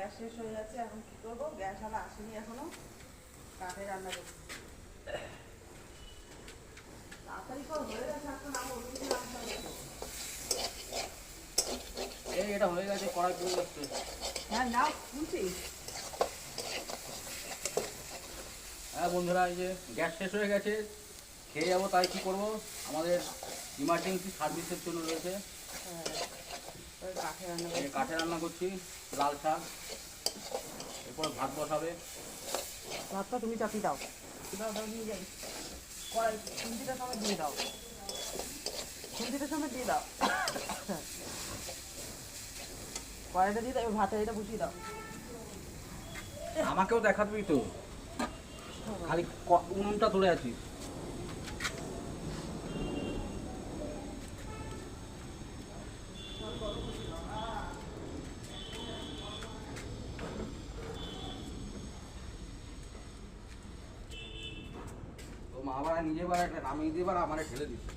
Gas শেষ হয়ে যাচ্ছে, এখন কি করবো? গ্যাস আলা আসেনি এখনো, কাঠে রান্না করছি। তাড়াতাড়ি কর, হয়ে গেছে এখন। আমার ওদিকে রান্না করবো। এই এটা হয়ে গেছে, কড়াই পুড়ে যাচ্ছে। হ্যাঁ নাও, শুনছি। হ্যাঁ বন্ধুরা, এই যে গ্যাস শেষ হয়ে গেছে, খেয়ে যাবো। তাই কি করব, আমাদের ইমার্জেন্সি সার্ভিসের জন্য রয়েছে। হ্যাঁ, ওই কাঠে রান্না এই করছি। কাঠে রান্না করছি, লাল শাক, এরপর ভাত বসাবে। ভাতটা তুমি চাপিয়ে দাও, দাও দাও, নিয়ে যাই। কড়াই খুন্তিটার সময় দিয়ে দাও, খুন্তিটার সময় দিয়ে দাও। কড়াইটা দিয়ে দাও, এবার ভাতের এটা বসিয়ে দাও। আমাকেও দেখাবি তো, খালি উনুনটা তুলে আছিস। তো মা বাড়া নিজে বার একটা নামিয়ে দিয়ে বার আমারে ঠেলে দিচ্ছে।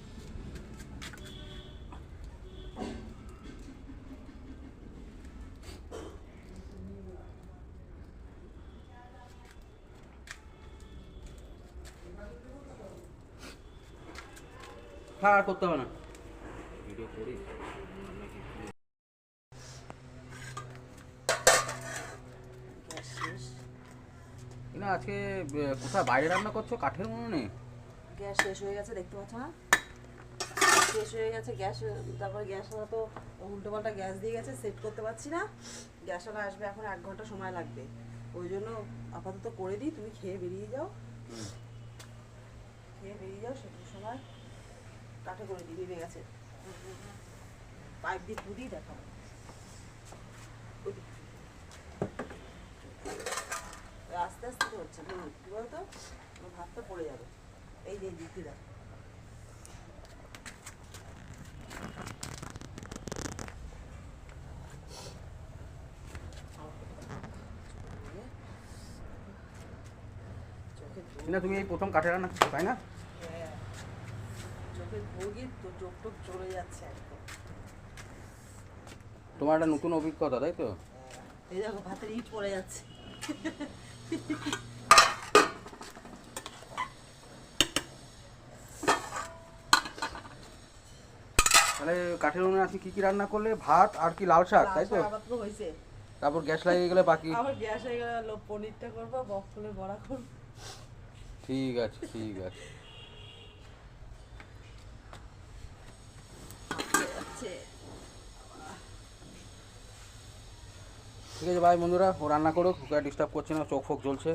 আর করতে হবে না, ভিডিও করি। গ্যাস শেষ। না আজকে কোথায় বাইরে রান্না করছো, কাঠের উনুনে? গ্যাস শেষ হয়ে গেছে, দেখতে পাচ্ছ না? শেষ হয়ে গেছে গ্যাস। তারপরে গ্যাসওয়ালা তো উল্টোপাল্টা গ্যাস দিয়ে গেছে, সেট করতে পারছি না। গ্যাসওয়ালা আসবে এখন 1 ঘন্টা সময় লাগবে। ওই জন্য আপাতত করে দিই, তুমি খেয়ে বেরিয়ে যাও। খেয়ে বেরিয়ে যাও, সেটার সময় কাঠে করে দিই। বেরিয়ে গেছে, পাইপ দিয়ে পুদিই দেখাবো। আস্তে আস্তে তো হচ্ছে, কি বলতো, আমার ভাতটা পড়ে যাবে। এই যে দিতে দাও। না তুমি এই প্রথম কাঠে রান্না করছো তাই না? চোখের ভোগী তো, চোখ টোক চলে যাচ্ছে একদম। তোমার একটা নতুন অভিজ্ঞতা তাই তো? এই দেখো ভাতের ইট পড়ে যাচ্ছে। তাহলে কাঠের উনুনে আজকে কি কি রান্না করলে? ভাত আর কি লাল শাক তাই তো? আবার তো হয়েছে। তারপর গ্যাস লাগিয়ে গেলে বাকি। আবার গ্যাস হয়ে গেল, পনিরটা করবো, বকফুলের বড়া করবো। ঠিক আছে ঠিক আছে। ঠিক আছে ভাই বন্ধুরা, ও রান্না করুক, ওকে ডিস্টার্ব করছে না, চোখ ফোক জ্বলছে।